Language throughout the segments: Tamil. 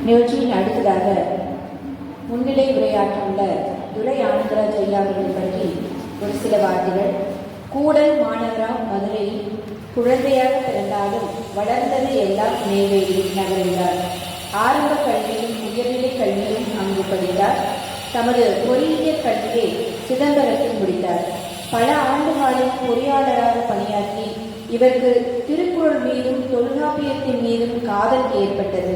நிகழ்ச்சியின் அடுத்ததாக முன்னிலை உரையாற்றியுள்ள துரை ஆனந்தராஜ் ஐயா அவர்கள் பற்றி ஒரு சில வார்த்தைகள். கூடல் மாநகரம் மதுரையில் குழந்தையாக பிறந்தாலும் வளர்ந்தது எல்லாம் நெய்வேலி நகர்ந்தார். ஆரம்ப கல்வியும் உயர்நிலை கல்வியும் அங்கு படித்தார். தமது பொறியியல் கல்வியை சிதம்பரத்தில் முடித்தார். பல ஆண்டுகாலம் பொறியாளராக பணியாற்றி இவருக்கு திருக்குறள் மீதும் தொல்காப்பியத்தின் மீதும் காதல் ஏற்பட்டது.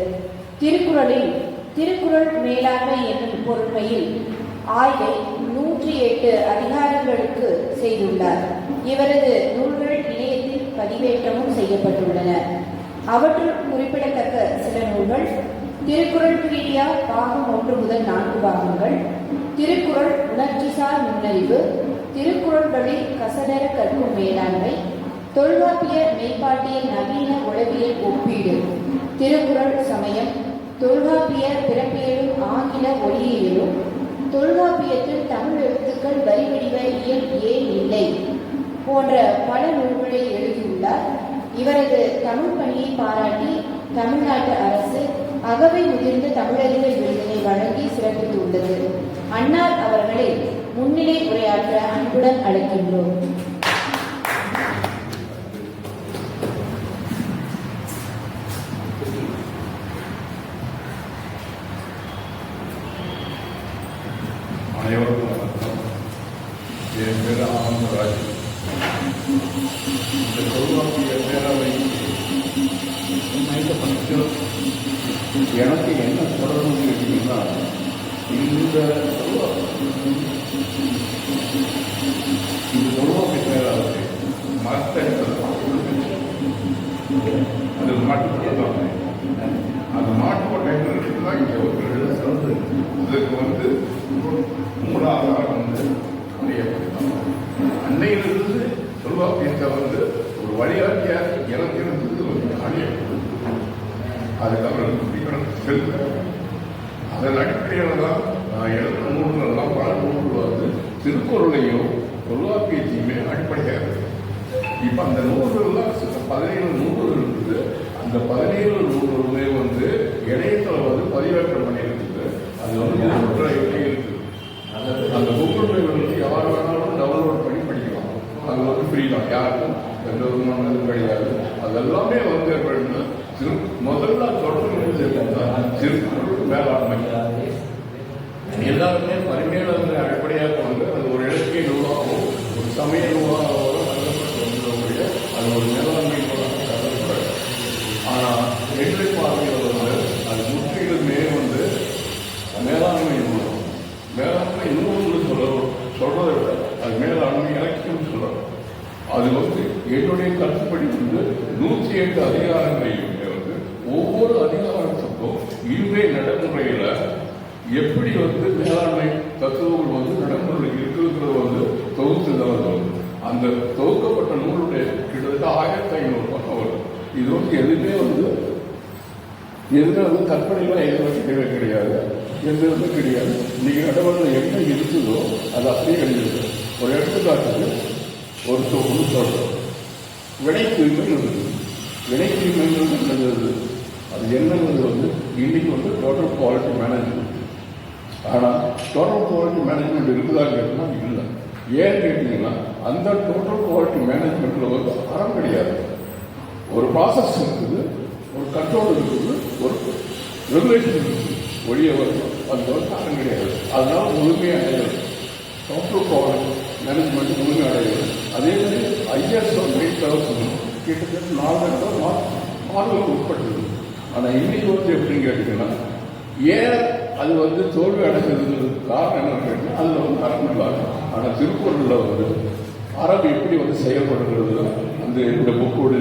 திருக்குறள் மேலாண்மை என்னும் பொருண்மையில் ஆய்வை 108 அதிகாரங்களுக்கு செய்துள்ளார். இவரது நூல்கள் இணையத்தில் பதிவேற்றமும் செய்யப்பட்டுள்ளன. அவற்றுள் குறிப்பிடத்தக்க சில நூல்கள்: திருக்குறள் பீடியா பாகம் 1 முதல் 4 பாகங்கள், திருக்குறள் உணர்ச்சிசார் நுண்ணறிவு, திருக்குறள்களில் கசடர கற்கும் மேலாண்மை, தொல்காப்பிய மெய்ப்பாட்டிய நவீன உளவியல் ஒப்பீடு, திருக்குறள் சமயம், தொல்காப்பிய பிறப்பியலும் ஆங்கில ஒளியியலும், தொல்காப்பியத்தில் தமிழ் எழுத்துக்கள் வரிவடிவ இயல் ஏன் இல்லை போன்ற பல நூல்களை எழுதியுள்ளார். இவரது தமிழ் பணியை பாராட்டி தமிழ்நாட்டு அரசு அகவை முதிர்ந்த தமிழறிஞர் விருதினை வழங்கி சிறப்பித்துள்ளது. அன்னார் அவர்களை முன்னிலை உரையாற்ற அன்புடன் அழைக்கின்றோம். அனைவருக்கும் வணக்கம். என் பேர் ஆனந்தராஜ். இந்த தொல்காப்பிய பேரவை எனக்கு என்ன தொடர்பு கேட்டீங்கன்னா, இந்த தொல்காப்பிய பேரவை மரத்தை அது மாட்டுக்கொட்டாங்க. அந்த மாட்டுக்கொட்டைங்கிறது தான் இங்கே ஒரு சொல்றது. இதுக்கு மூலாதாரம் அன்னையிலிருந்து தொல்காப்பியத்தை ஒரு வழிகாட்டிய எனக்கு இருந்தது ஒரு ஞானியம். அதுக்கப்புறம் செல்ல அதன் அடிப்படையில் தான் நான் எழுதுற நூல்கள்லாம் பல நூல்கள் திருக்குறளையும் தொல்காப்பியத்தையுமே அடிப்படையாக இருக்குது. இப்போ அந்த நூல்கள்லாம் 17 நூல்கள் இருக்குது. அந்த 17 நூல்களுமே இணையத்தில் பதிவேற்றம் பண்ணியிருக்குது. அது கூகுள் டிரைவ்ல இருக்குது. அந்த கூகுள் டிரைவ் யார் வேணாலும் டவுன்லோட் பண்ணி படிக்கலாம். அது ஃப்ரீ தான், யாருக்கும் எந்த விதமான இது கிடையாது. அதெல்லாமே எப்படின்னா முதல்ல தொடர்ந்து திருக்குறள் மேலாண்மை எல்லாருமே பரிமையில அடிப்படையாக கொண்டு அது ஒரு இலக்கிய நூலாகவும் ஒரு சமய நூலாகவும் கருதப்பட்டு அது ஒரு மேலாண்மை நூலாக கருதப்படும். ஆனால் எங்களை பார்வையில் அது முற்றிலுமே மேலாண்மை நூல். மேலாண்மை நூல்னு சொல்றதை விட அது மேலாண்மை இலக்கியம் சொல்லணும். அது என்னுடைய கருத்துப்படி 108 அதிகாரங்களையும் ஒவ்வொரு அதிகாரத்துக்கும் இதுவே நடைமுறையில் எப்படி மேலாண்மை தத்துவங்கள் நடைமுறையில் இருக்கிறது தொகுத்துதான். அந்த தொகுக்கப்பட்ட நூலுடைய கிட்டத்தட்ட 1500 பக்கம் வரும். இது எதுவுமே எதுவுமே கற்பனைலாம் எதுவுமே கிடையாது, எந்த இதுவும் கிடையாது. இன்னைக்கு நடைமுறையில் என்ன இருக்குதோ அது அப்படியே எழுதிருக்கு. ஒரு எடுத்துக்காட்டுக்கு ஒரு சொல்றோம், வினை தூய்மை இருக்குது. வினை தூய்மைங்கிறது என்னது? அது என்னங்கிறது இன்னைக்கு டோட்டல் குவாலிட்டி மேனேஜ்மெண்ட். ஆனால் டோட்டல் குவாலிட்டி மேனேஜ்மெண்ட் இருக்குதா கேட்டோம்னா இல்லை. ஏன்னு கேட்டீங்கன்னா அந்த டோட்டல் குவாலிட்டி மேனேஜ்மெண்ட்ல அறம் கிடையாது. ஒரு ப்ராசஸ் இருக்குது, ஒரு கண்ட்ரோல் இருக்குது, ஒரு ரெகுலேஷன் இருக்குது. ஒழிய அது அறம் கிடையாது. அதனால முழுமையாக அடையாது. டோட்டல் குவாலிட்டி மேனேஜ்மெண்ட் முழுமையாக அடையாது. அதே மாதிரி ISO 9000 கிட்டத்தட்ட 4 மாதங்களுக்கு உட்பட்டது. ஆனால் இன்னைக்கு எப்படின்னு கேட்டீங்கன்னா, ஏன் அது தோல்வி அடைஞ்சதுக்கு காரணம் என்னன்னு கேட்டீங்கன்னா அதில் அறம் இல்லாது. ஆனால் திருக்குறளில் அறம் எப்படி செயல்படுகிறது அந்த இந்த புக்கோடு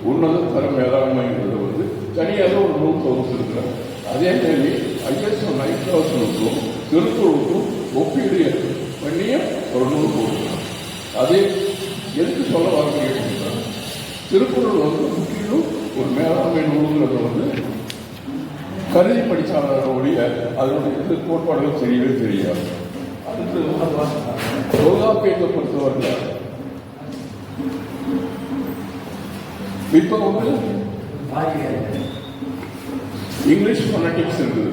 உன்னத தர மேலாண்மைங்கிறது தனியாக ஒரு நூல் தொகுத்து இருக்கிறார். அதே மாதிரி ISO 9000க்கும் திருக்குறளுக்கும் ஒப்பீடு பண்ணியும் ஒரு நூல் போடுறாங்க. அதே எதுக்கு சொல்ல வாங்க கேட்டீங்கன்னா, திருக்குறள் முற்றிலும் ஒரு மேலாண்மை நூலுங்கிறது கருதி படித்தாளர் ஒழிய அதனுடைய கோட்பாடுகள் தெரியவே தெரியாது. அடுத்து தொல்காப்பியத்தை பொறுத்தவரை இப்போ இங்கிலீஷ் ஃபொனட்டிக்ஸ் இருக்குது.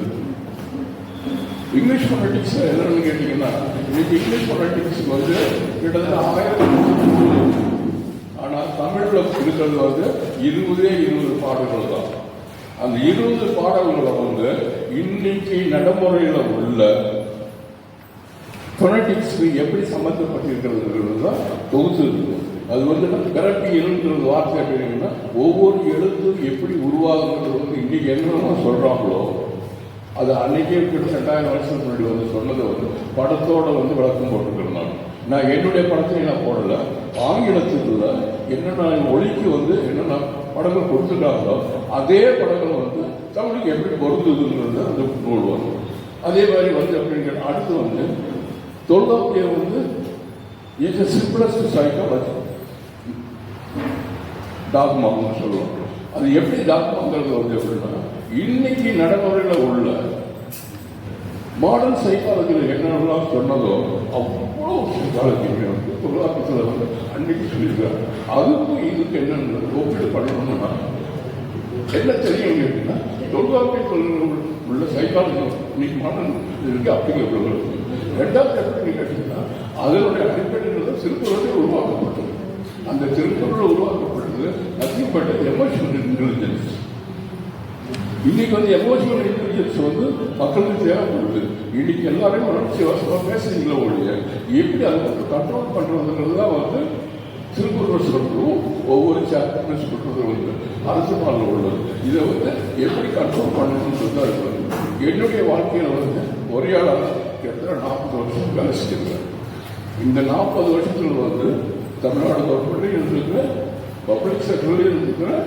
இங்கிலீஷ் ஃபொனட்டிக்ஸ் என்னன்னு கேட்டீங்கன்னா, இன்னைக்கு இங்கிலீஷ் ஃபொனட்டிக்ஸ் வந்து கிட்டத்தட்ட 1000. ஆனால் தமிழில் இருக்கிறது வந்து 20 பாடல்கள் தான். அந்த 20 பாடல்களை வந்து இன்னைக்கு நடைமுறையில் உள்ள ஃபொனட்டிக்ஸ் எப்படி சம்பந்தப்பட்டிருக்கிறது தான் தொகுத்து இருக்கும். அது வந்து பிறப்பி எழுதுறது வார்த்தை அப்படின்னா ஒவ்வொரு எழுத்தும் எப்படி உருவாகுங்கிறது வந்து இன்னைக்கு என்னென்னமோ சொல்றாங்களோ அது அன்னைக்கே கிட்ட 2000 வருஷத்துக்கு முன்னாடி வந்து சொன்னதை வந்து படத்தோட வந்து விளக்கம் போட்டுக்கிறேன். நான் என்னுடைய படத்தை நான் போடல, ஆங்கிலத்துல என்னென்ன ஒளிக்கு வந்து என்னென்ன படங்கள் கொடுத்துட்டாங்களோ அதே படங்கள் வந்து தமிழுக்கு எப்படி பொருந்துதுங்கிறது அந்த நூல் வரும். அதே மாதிரி வந்து அப்படிங்கிற அடுத்து வந்து தொல்காப்பியம் வந்து இஸ் சிம்பிளஸ்ட் சைக்காலஜி டாக்மான்னு சொல்லுவோம். அது எப்படி டாக்மாங்கிறது வந்து எப்படின்னா இன்னைக்கு நடைமுறையில் உள்ள மாடர்ன் சைக்காலஜியில் என்னென்னலாம் சொன்னதோ அவ்வளோ சைக்காலஜி வந்து தொல்காப்பியத்தில் வந்து அன்னைக்கு சொல்லியிருக்காரு. அதுக்கும் இதுக்கு என்னென்ன ஒப்பீடு பண்ணணும்னா என்ன தெரியும் கேட்டீங்கன்னா தொல்காப்பியத்தில் உள்ள சைக்காலஜி இன்னைக்கு மாடர்ன் இருக்கு அப்ளிகபிள். ரெண்டாவது எப்படி கேட்டீங்கன்னா அதனுடைய அடிப்படையில் திருக்குறளே உருவாக்கப்பட்டது. அந்த திருக்குறள் உருவாக்கப்பட்டது நத்திங் எமோஷனல் இன்டெலிஜென்ஸ். இன்னைக்கு வந்து எமோஷனல் இன்டெலிஜென்ஸ் வந்து மக்களுக்கு தேவைப்படுது. இன்னைக்கு எல்லாரையும் உணர்ச்சி வசமாக பேசுறீங்களோ ஒழிய எப்படி அதை வந்து கண்ட்ரோல் பண்றதுங்கிறது தான் வந்து திருக்குறள் சொல்றதும் ஒவ்வொரு சாப்டர் சொல்றது வந்து அரசு பாலில் உள்ளது. இதை வந்து எப்படி கண்ட்ரோல் பண்ணணும்னு தான் இருக்குது. என்னுடைய வாழ்க்கையில் வந்து ஒரே ஆளாக கிட்டத்தட்ட 40 வருஷம் வேலை செஞ்சிருக்கேன். இந்த 40 வருஷத்துல வந்து தமிழ்நாடு கவர்மெண்ட்லையும் இருந்திருக்கிறேன், பப்ளிக் செக்டர்லையும் இருந்திருக்கிறேன்,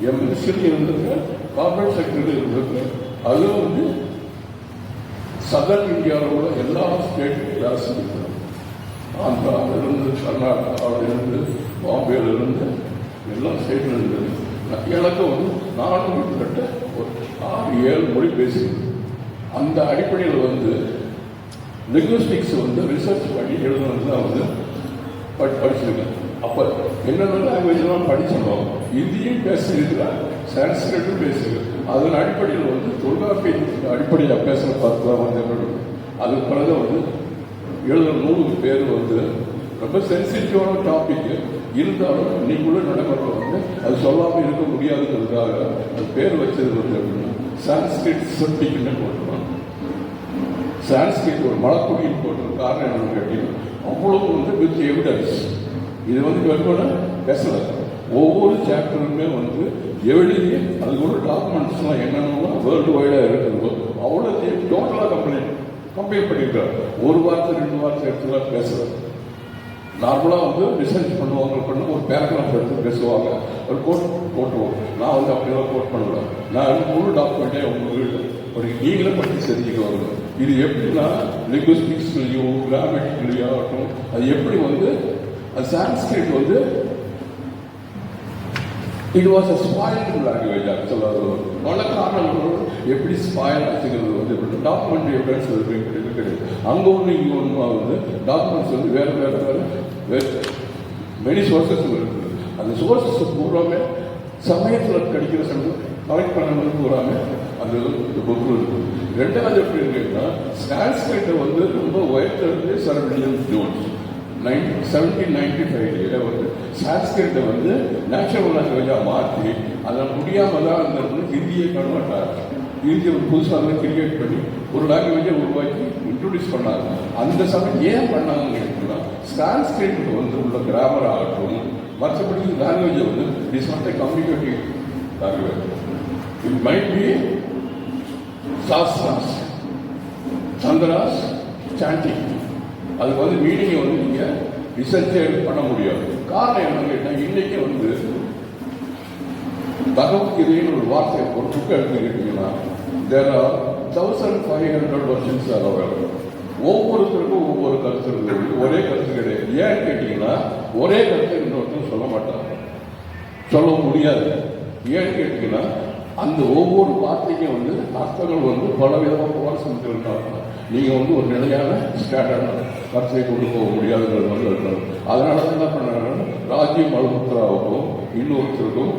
எம்எஸ்சிலையும் இருந்திருக்கிறேன், கார்பரேட் செக்டர்லையும் இருந்திருக்கிறேன். அதுவும் வந்து சதர்ன் இந்தியாவில் உள்ள எல்லா ஸ்டேட் கிளாஸ் இருக்கிறேன். ஆந்திராவிலிருந்து, கர்நாடகாவிலிருந்து, பாம்பேலிருந்து எல்லா ஸ்டேட்ல இருந்து எனக்கு வந்து நானும் கிட்டத்தட்ட ஒரு 6-7 மொழி பேசுகிறேன். அந்த அடிப்படையில் வந்து லிங்குவிஸ்டிக்ஸ் வந்து ரிசர்ச் பண்ணி எழுதுனது தான் வந்து படிச்சிருக்கேன். அப்போ என்னென்ன லாங்குவேஜ்லாம் படிச்சிருந்தோம், இந்தியும் பேசியிருக்கிறேன், சான்ஸ்கிரிட்டும் பேசியிருக்கேன். அதன் அடிப்படையில் வந்து தொல்காப்பியத்தின் அடிப்படையில் பேசுகிற பார்த்து தான் வந்து என்னோட அதுக்கு பிறகு வந்து எழுதுகிற நூலுக்கு பேர் வந்து ரொம்ப சென்சிட்டிவான டாபிக் இருந்தாலும் இன்னைக்குள்ள நடைமுறை வந்து அது சொல்லாமல் இருக்க முடியாதுங்கிறதுக்காக அது பேர் வச்சது வந்து அப்படின்னா சான்ஸ்கிரிட் செப்டிக்னு போட்டுருவாங்க. சான்ஸ்கிரிட் ஒரு மலக்குடியில் போட்டது காரணம் என்னன்னு கேட்டீங்கன்னா அவ்வளவு வந்து வித் எவிடன்ஸ். இது வந்து வெறும் பேசல, ஒவ்வொரு சாப்டருமே வந்து எழுதி அது கூட டாக்குமெண்ட்ஸ்லாம் என்னென்னா வேர்ல்டு வைடாக இருக்குதோ அவ்வளோத்தையும் டோட்டலாக கம்பைல் பண்ணியிருக்காரு. ஒரு வார்த்தை 2 வார்த்தை எடுத்துலாம் பேசல. நார்மலாக வந்து ரிசர்ச் பண்ணுவாங்க, ஒரு பேராகிராஃப் எடுத்து பேசுவாங்க, ஒரு கோட் போட்டுவோம். நான் வந்து அப்படியெல்லாம் கோட் பண்ணுவேன். நான் முழு டாக்குமெண்ட்டே உங்களுக்கு ஒரு நீங்களே படித்து தெரிஞ்சுக்க வருவேன். இது எப்படின்னா லிங்குவிஸ்டிக்ஸ்லையும் கிராமட்டிக்லையும் ஆகட்டும், அது எப்படி வந்து அது சான்ஸ்கிரிட் வந்து it was a spoiled language. ஆக்சுவலாக பல காரணங்கள் எப்படி ஸ்பாயில் ஆச்சுங்கிறது வந்து எப்படி டாக்குமெண்ட் எவிடன்ஸ் கிடையாது. அங்கே ஒன்று இங்கே ஒன்று வந்து டாக்குமெண்ட்ஸ் வந்து வேறு வேறு வேறு மெனி சோர்சஸ் இருக்குது. அந்த சோர்சஸ் பூராமே சமயத்தில் கிடைக்கிற கலெக்ட் பண்ணது பூராமே அந்த புக்கில் இருக்குது. ரெண்டாவது எப்படி இருக்குன்னா சான்ஸ்கிரிட்டை வந்து ரொம்ப உயர்த்தது சர் வில்லியம் ஜோன்ஸ் 1795 வந்து சான்ஸ்கிரிட்டை வந்து நேச்சுரல் லாங்குவேஜாக மாற்றி அதை முடியாமல் தான் அந்த ஹிந்தியை கன்வெர்ட் ஆகும். ஹிந்தியை ஒரு புதுசாக கிரியேட் பண்ணி ஒரு லாங்குவேஜை உருவாக்கி இன்ட்ரோடியூஸ் பண்ணாங்க. அந்த சமயம் ஏன் பண்ணாங்கன்னு கேட்டீங்கன்னா சான்ஸ்கிரிட் வந்து உள்ள கிராமர் ஆகட்டும், மற்றபடி லாங்குவேஜை வந்து it is not a communicative language. It might be shastras, சந்திராஸ், சாண்டிங். அதுக்கு வந்து மீனிங்கை வந்து நீங்கள் ரிசர்ச்சே பண்ண முடியாது. காரணம் என்னன்னு கேட்டால் இன்னைக்கு வந்து பகவத்கீதைன்னு ஒரு வார்த்தை ஒரு புக்கை எடுத்துக்கிட்டீங்கன்னா தேர் ஆர் 1500 வெர்ஷன்ஸ் அவைலபிள். ஒவ்வொருத்தருக்கும் ஒவ்வொரு கருத்து இருக்குது, ஒரே கருத்து கிடையாது. ஏன்னு கேட்டீங்கன்னா ஒரே கருத்தை இன்னொருத்தரும் சொல்ல மாட்டாங்க, சொல்ல முடியாது. ஏன்னு கேட்டீங்கன்னா அந்த ஒவ்வொரு வார்த்தைக்கும் வந்து அர்த்தங்கள் வந்து பல விதமாக செஞ்சுருக்காங்க. நீங்கள் வந்து ஒரு நிலையான ஸ்டாண்டர்டான கருத்தை கொண்டு போக முடியாதுங்கிறது வந்து இருக்காங்க. அதனால தான் என்ன பண்ணாங்கன்னா ராஜீவ் மல்ஹோத்ராவுக்கும் இன்னொருத்தருக்கும்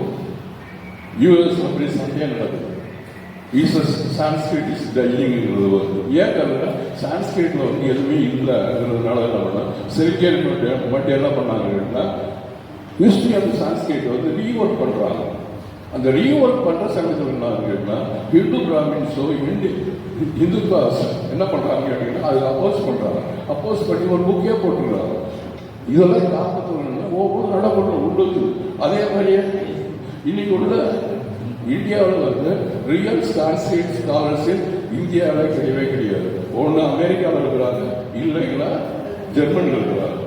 யூஎஸ் அப்படி சண்டையாக நடக்குது. சான்ஸ்கிரிட் இஸ் டையிங்கிறது வந்து ஏன் கருதுனா சான்ஸ்கிரிட்ல வந்து எதுவுமே இல்லைங்கிறதுனால என்ன பண்ணா செல்கியர் மட்டும் என்ன பண்ணாங்கன்னா ஹிஸ்டரி ஆஃப் சான்ஸ்கிரிட் வந்து ரீஒர்க் பண்றாங்க. அந்த ரீஒர்க் பண்ற சமயத்தில் என்ன கேட்டா ஹிந்து பிராமின்ஸோ இந்துக்காஸ் என்ன பண்றாங்க அப்படின்னா அதுக்கு அப்போஸ் பண்றாங்க. அப்போஸ் பண்ணி ஒரு புக்கே போட்டுக்கிறாங்க. இதெல்லாம் காப்பாற்றணும்னா ஒவ்வொரு நடைமுறை உள்ளது. அதே மாதிரியே இன்னைக்கு உள்ள இந்தியாவில் வந்து ரியல் சான்ஸ்கிரிட் ஸ்காலர்ஷிப் இந்தியாவில் கிடையவே கிடையாது. ஒன்று அமெரிக்காவில் இருக்கிறாங்க, இல்லைங்களா ஜெர்மனியில் இருக்கிறாங்க.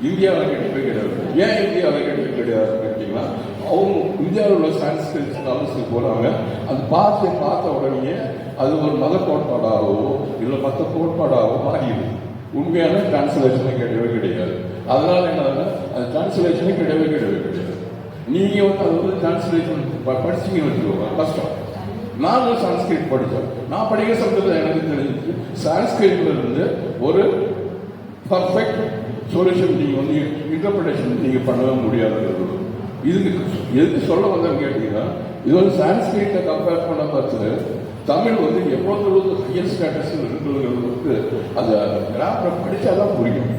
இந்தியாவில் கிடையவே கிடையாது. ஏன் இந்தியாவில் கிடையவே கிடையாது கேட்டீங்கன்னா அவங்க இந்தியாவில் உள்ள சான்ஸ்கிரிட் ஸ்காலர்ஷிப் போகிறாங்க. அது பார்த்த உடனே அது ஒரு மத கோட்பாடாகவோ இல்லை மற்ற கோட்பாடாகவோ மாறிடுது. உண்மையான டிரான்ஸ்லேஷனே கிடையவே கிடையாது. அதனால என்ன அது டிரான்ஸ்லேஷனே கிடையவே கிடையாது. நீங்க வந்து அது வந்து டிரான்ஸ்லேஷன் படிச்சீங்கன்னு வச்சுக்கோங்க கஷ்டம். நான் சான்ஸ்கிரிட் படித்தேன். நான் படிக்கிற சமயத்தில் எனக்கு தெரிஞ்சிச்சு சான்ஸ்கிரிட்ல இருந்து ஒரு பர்ஃபெக்ட் சொல்யூஷன் நீங்க வந்து இன்டர்பிரேஷன் நீங்க பண்ணவே முடியாதுங்கிறது. இதுக்கு எதுக்கு சொல்ல வந்தேன்னு கேட்டீங்கன்னா இது வந்து சான்ஸ்கிரிட்டை கம்பேர் பண்ண பார்த்து தமிழ் வந்து எவ்வளவு ஹையர் ஸ்டேட்டஸ் இருக்குங்கிறது அந்த கிராமரை படிச்சாதான் புரியும்.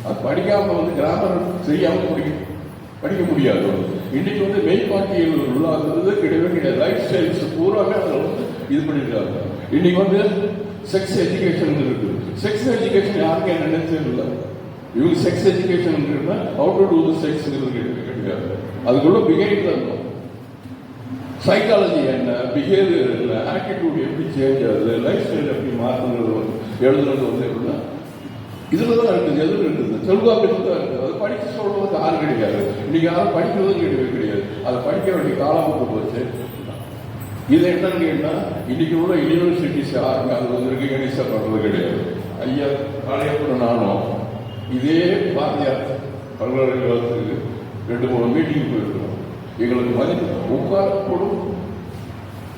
அது படிக்காம வந்து கிராமர் செய்யாம படிக்க முடியாது. இன்னைக்கு வந்து மெய்பாட்டியல் உள்ளாகிறது கிடையவே கிடையாது. லைஃப் ஸ்டைல்ஸ் பூராமே அதில் வந்து இது பண்ணியிருக்காங்க. இன்னைக்கு வந்து செக்ஸ் எஜுகேஷன் இருக்கு. செக்ஸ் எஜுகேஷன் யாருக்கும் என்னன்னு தெரியல. இவங்க sex education how to do செக்ஸ்ங்கிறது கிடையாது. அதுக்குள்ள பிஹேவியர் இருக்கும். சைக்காலஜி என்ன, பிஹேவியர் என்ன, ஆட்டிடியூட் எப்படி சேஞ்ச் ஆகுது, லைஃப் ஸ்டைல் எப்படி மாற்றுங்கிறது எழுதுறது வந்து எப்படின்னா இதில் தான் இருக்குது. எதில் இருக்குது செல்வாக்கில் தான் இருக்குது. அதை படித்து சொல்றதுக்கு யாரும் கிடையாது. இன்னைக்கு யாரும் படிக்கிறதும் கிடையாது. அதை படிக்க வேண்டிய காலம் போச்சு. இது என்னன்னு கேட்டா இன்னைக்கு உள்ள யூனிவர்சிட்டிஸ் யாருமே அது வந்து ரெகனைஸாக பண்ணுறது கிடையாது. ஐயா காலையப்புற நானும் இதே பாரதியார் பல்கலைக்கழகத்துக்கு 2-3 மீட்டிங் போயிருக்கிறோம். எங்களுக்கு மதிப்பு உட்காரப்படும்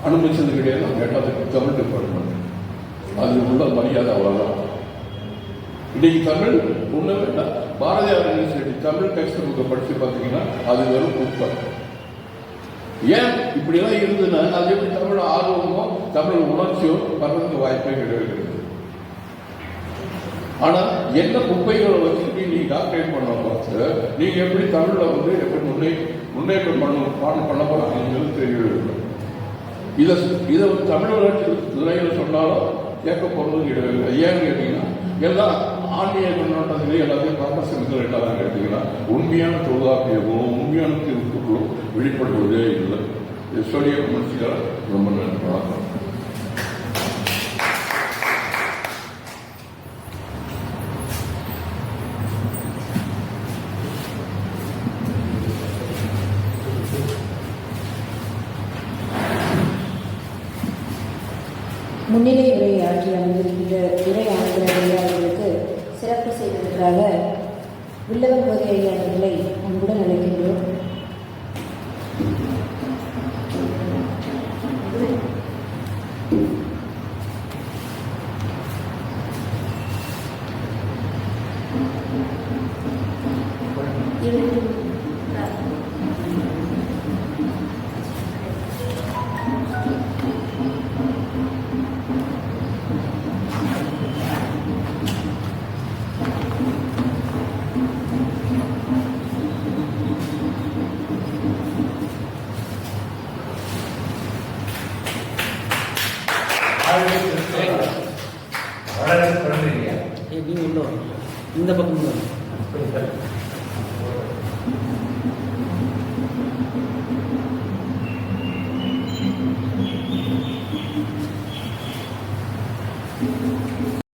அனுமதிச்சது கிடையாது. கேட்டால் தமிழ் டிபார்ட்மெண்ட் அது உள்ள மரியாதை அவ்வளோதான். இன்னைக்கு தமிழ் ஒண்ணு வேண்டாம். பாரதியார் யூனிவர்சிட்டி தமிழ் டெக்ஸ்ட் புக்கை படிச்சு பார்த்தீங்கன்னா அது வெறும் குப்பை. ஏன் இப்படிலாம் இருந்ததுன்னா அது எப்படி தமிழ் ஆர்வமோ தமிழ் உணர்ச்சியோ வர்றதுக்கு வாய்ப்பே கிடையாது. ஆனா என்ன குப்பைகளை வச்சுட்டு நீங்க டாக்டரேட் பண்ண பார்த்து நீங்க எப்படி தமிழ்ல வந்து எப்படி முன்னேற்றம் பண்ண போறாங்க தெரியவே இல்லை. இதை தமிழ் வளர்ச்சி துறையில் சொன்னாலும் கேட்க போறது கிடையாது. ஏன்னு கேட்டீங்கன்னா எல்லாம் ஆன்மீக கண்ணோட்டத்திலே எல்லாத்தையும் காப்பசங்கள் என்னதான் கேட்டீங்கன்னா உண்மையான தொல்காப்பியமும் உண்மையான திருக்குறளும் வெளிப்படுவதே இல்லை. சொல்லிய மனுஷியால் ரொம்ப நன்றி. வணக்கம். முன்னிலை உரையாற்றி அமர்ந்திருக்கின்ற துறை ஆணையர்களுக்கு சிறப்பு செய்வதற்காக வில்லவன் பகுதியாளர்களை அன்புடன் அழைக்கின்றோம். இந்த பக்கம்